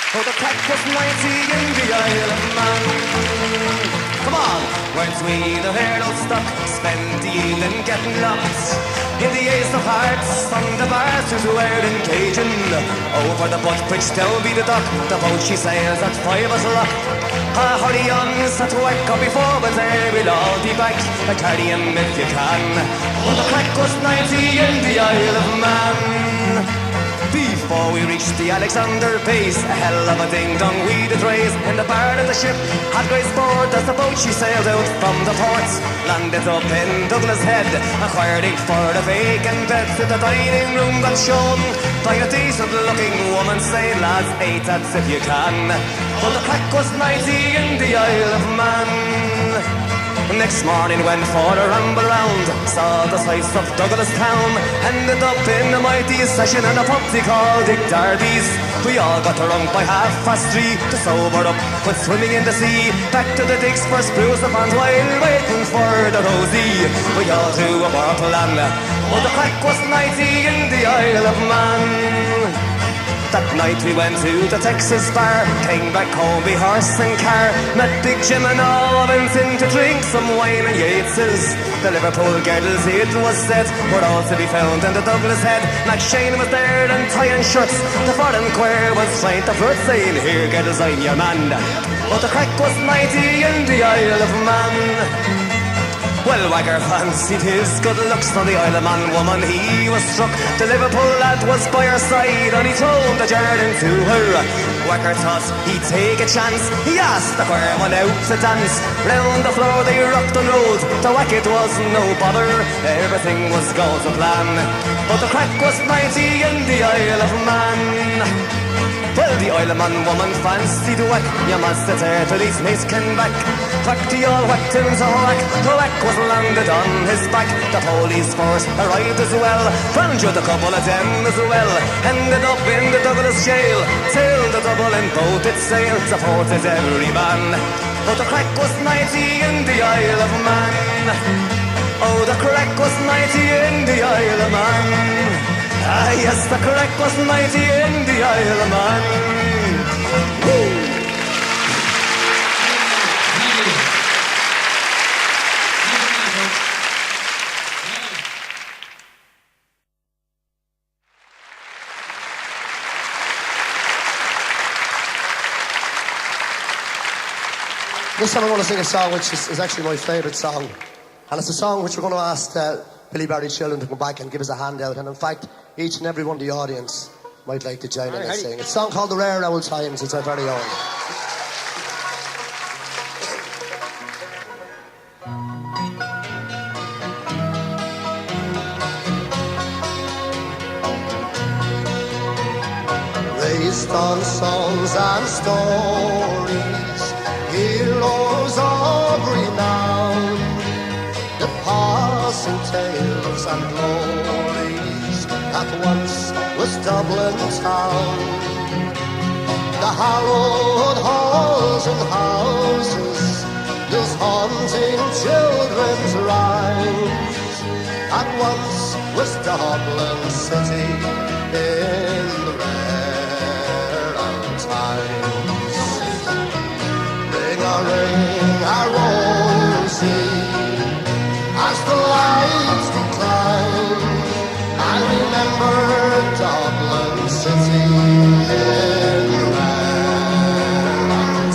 Oh, the crack was 90 in the Isle of Man. Come on, weren't we the hurdle stuck? Spent the evening getting locked in the Ace of Hearts. On the bars who's wearing Cajun. Over the butt bridge till be the dock. The boat she sails at 5 o'clock. Hurry on, set to work up before but there we'll all be back. Carry him if you can. Oh, the crack was 90 in the Isle of Man. Before we reached the Alexander base, a hell of a ding-dong we did raise. In the bar of the ship had great sport as the boat she sailed out from the ports. Landed up in Douglas Head, inquiring for the vacant beds. In the dining room got shown by a decent looking woman. Say lads, 8 that's if you can. Well, the crack was 90 in the Isle of Man. Next morning went for a ramble round, saw the sights of Douglas town. Ended up in a mighty session in a pub they called Dick Darby's. We all got drunk by 3:30 to sober up with swimming in the sea. Back to the digs for spruce upon while waiting for the Rosie. We all drew a bottle and oh, the crack was 90 in the Isle of Man. That night we went to the Texas bar, came back home by horse and car. Met Big Jim and all went in to drink some wine and Yates's. The Liverpool girls, it was said, were all to be found in the Douglas Head. McShane was there and tying shirts. The foreign queer was trying to flirt, saying, here girls, I'm your man. But the crack was 90 in the Isle of Man. Well, Wagger fancied his good looks on the Isle of Man woman. He was struck. The Liverpool lad was by her side and he thrown the jar into her. Wagger thought he'd take a chance. He asked the choir one out to dance. Round the floor they rocked and rolled. To whack it was no bother. Everything was going to plan. But the crack was 90 in the Isle of Man. Well, the Isle of Man woman fancied whack. You must have heard till his mates came back. Whack the all whacked him so whack. The whack was landed on his back. The police force arrived as well. Found you the couple of them as well. Ended up in the Douglas jail. Till the double in boat it sailed. Supported every man. But the crack was 90 in the Isle of Man. Oh, the crack was 90 in the Isle of Man. Ah, yes, the crack was 90 in the Isle of Man. Woo! This time I want to sing a song which is actually my favourite song. And it's a song which we're going to ask Billy Barry children to come back and give us a handout. And in fact, each and every one of the audience might like to join in and sing. It's a song called The Rare Old Times. It's our very own. Raised on songs and stories, heroes of renown, the passing tales and glories that once was Dublin town. The hallowed halls and houses, those haunting children's rhymes, that once was Dublin city in the rare old times. Ring a rosy as the lights decline. I remember Dublin city in the rare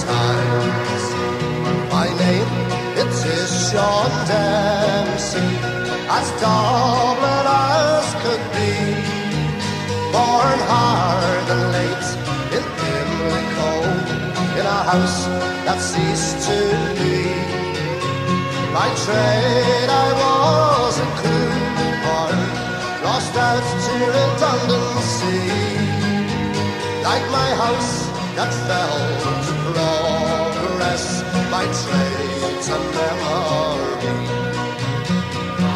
times. My name, it is Sean Dempsey, as Dublin as could be. Born hard and late in Pimlico, in a house that ceased to be. By trade I was a cooper, lost out to redundancy. Like my house that fell to progress, by trade to memory.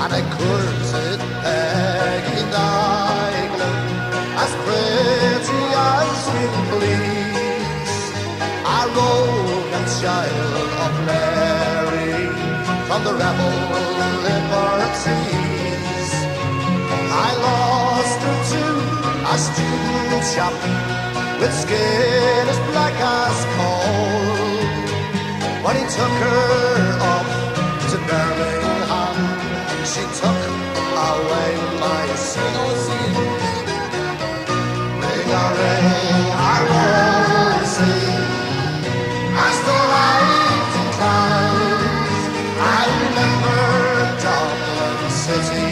And I courted Peggy Dignam, as pretty as you please, a rogue and child of Mary, from the rebel liberties. I lost her to a student chap with skin as black as coal. When he took her up to Birmingham, she took away my soul. Ring a ring, I won't see. As the light declines, I remember Dublin City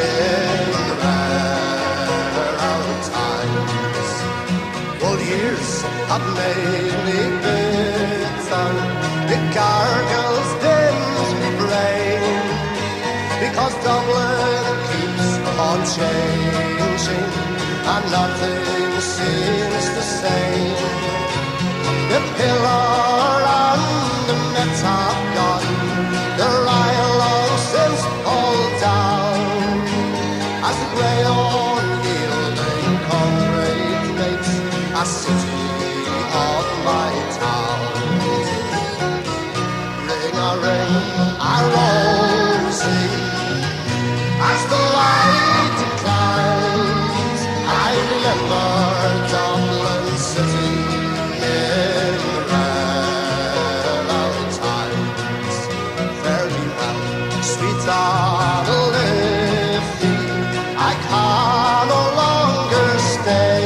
in the rare old times. Well, years have made me bitter. It gargles in my brain, because Dublin keeps on changing and nothing seems the same. The pillar and the Mets have gone, the Ryle long since pulled down, as the grey unyielding concrete makes a city of my town. Ring a ring, a rosy, as the light declines, I remember Dublin City in the rare old times. Fare thee well, sweet Donald, I can no longer stay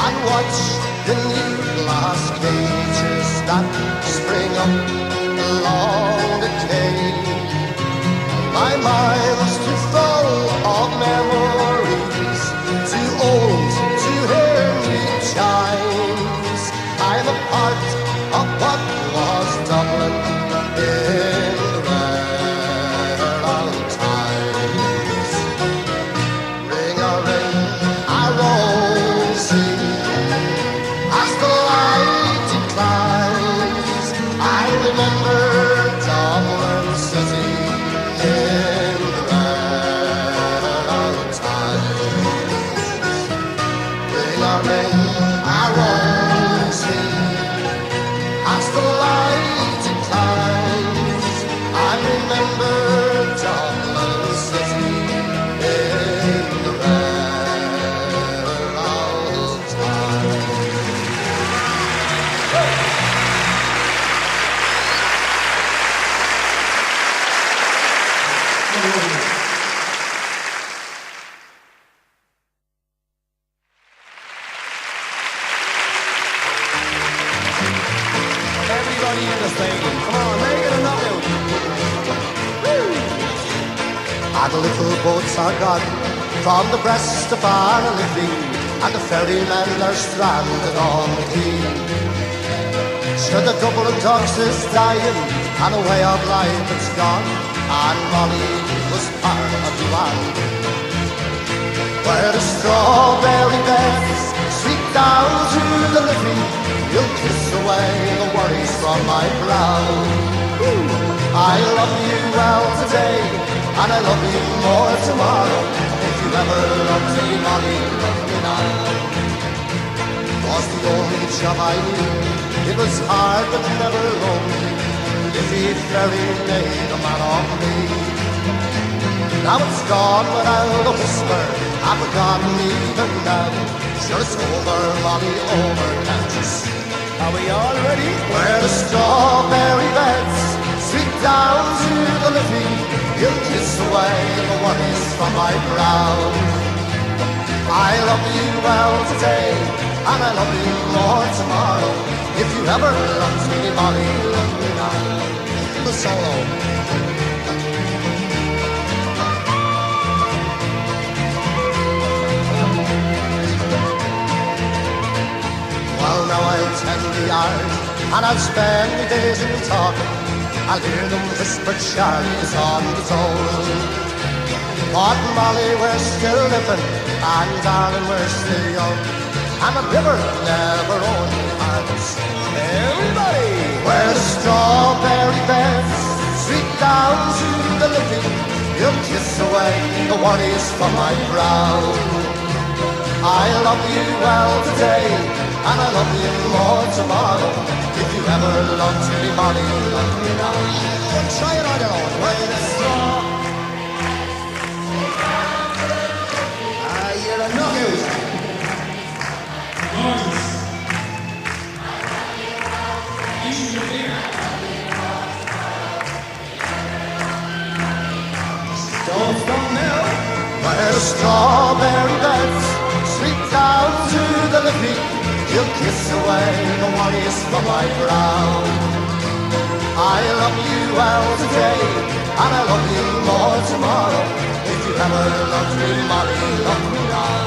and watch the new glass cages that spring up along the quay. My mind's too full of memories, too old to hear new chimes. I'm a part of what was Dublin in the rare old times. Ring a ring, a rosy, as the light declines, I remember Dublin City in the rare old times. Ring a ring, a rosy, as the light declines, I remember Dublin City in the rare old times. Everybody in the stadium, come on, make it a knockout. And the little boats are gone from the breast of Ireland, and the ferrymen are stranded on the quay. Sure, the Dublin docks is dying, and a way of life it's gone, and Molly was part of the land. Where the strawberry beds sweep down to the living, you'll kiss away the worries from my brow. I love you well today, and I love you more tomorrow. If you ever loved me, Molly, love me now. Was the only job I knew. It was hard but never lonely. If he very made a man of me. Now it's gone without a whisper, I've forgotten even now. Sure, it's over, Molly, over, can't you see? Are we all ready? Where the strawberry beds sweep down to the living, you'll kiss away the worries from my brow. I love you well today, and I love you more tomorrow. If you ever loved me, Molly, love me now. The solo. Well, now I'll tend the yard, and I'll spend my days in talking. I'll hear them whisper Charlie's on the toll. But Molly, we're still living, and darling, we're still young, and the river never only has. Everybody! Where the strawberry beds sweep down to the living, you'll kiss away the worries from my brow. I love you well today, and I love you more tomorrow. If you ever loved me, Molly, love me now. Try it on your own. Where the straw. You're a knockout. strawberry beds, sweet down to the lippy. You'll kiss away the worries from my brow. I love you well today, and I love you more tomorrow. If you ever loved me, Molly, love me now.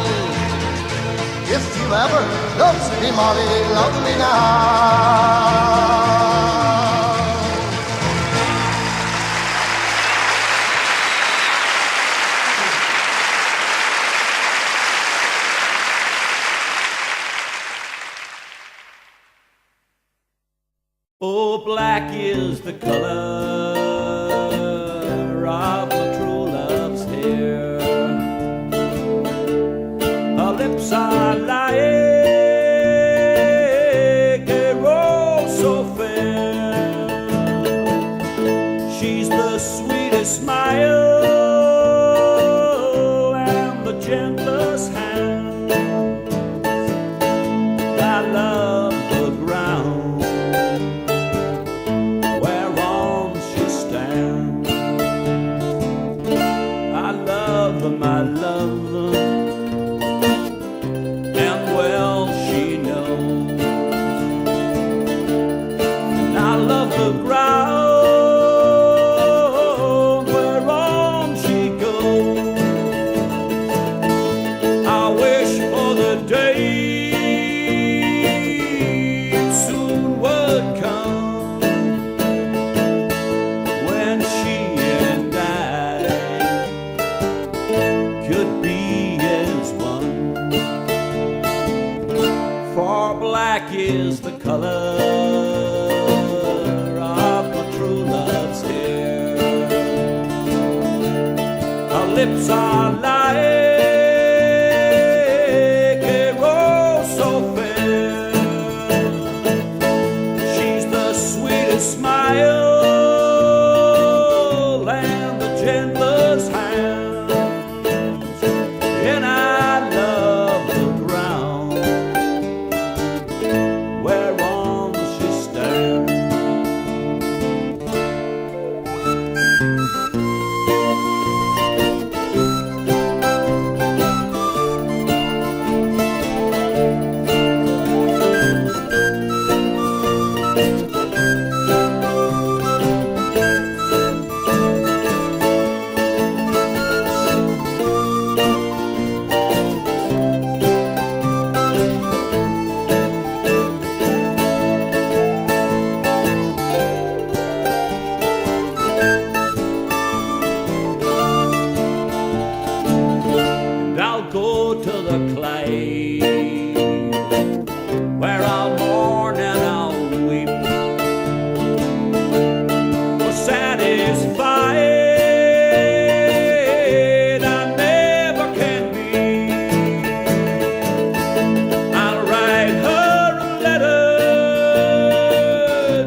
If you ever loved me, Molly, love me now. Oh, black is the color of my true love's hair. Her lips are like a rose so fair. She's the sweetest smile and the gentlest hand. I love the ground my love, and well she knows. And I love the ground whereon she goes. I wish for the day it soon would come when she and I could be as one. For black is the color of my true love's hair. Her lips are like a rose so fair. She's the sweetest smile and the gentlest hand. And I love the ground whereon she stands. I'll go to the clay where I'll mourn and I'll weep, for satisfied I never can be. I'll write her a letter,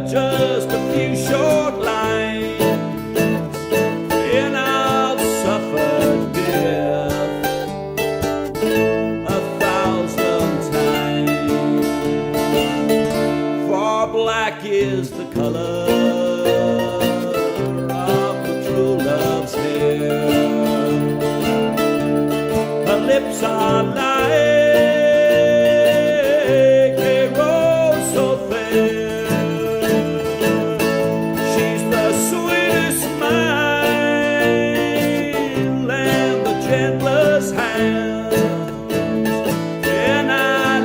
just a few short lines, and I'll suffer death 1,000 times. For black is the color of the true love's hair. Her lips are like a rose so fair. She's the sweetest smile and the gentlest hand. And I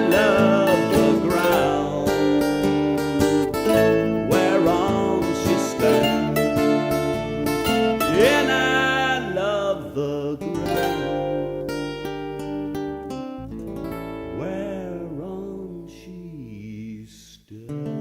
love the ground whereon she stands. And I love the ground whereon she stands.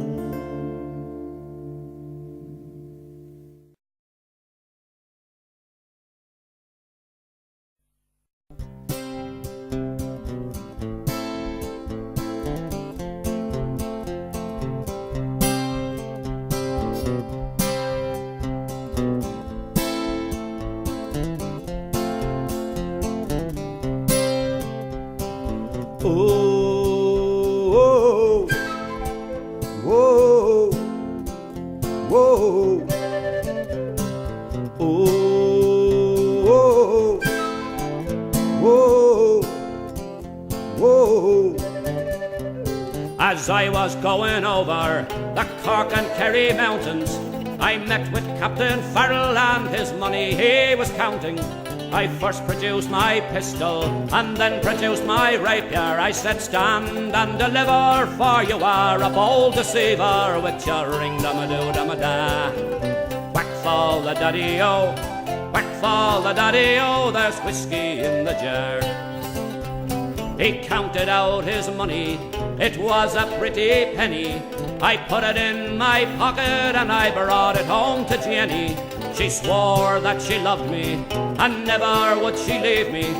Oh, whoa, whoa, oh, Whoa, whoa. As I was going over the Cork and Kerry mountains, I met with Captain Farrell and his money he was counting. I first produced my pistol and then produced my rapier. I said, stand and deliver, for you are a bold deceiver with your ring-dum-a-doo-dum-a-da. Whack fall the daddy-o, whack fall the daddy-o, there's whiskey in the jar. He counted out his money, it was a pretty penny. I put it in my pocket and I brought it home to Jenny. She swore that she loved me and never would she leave me.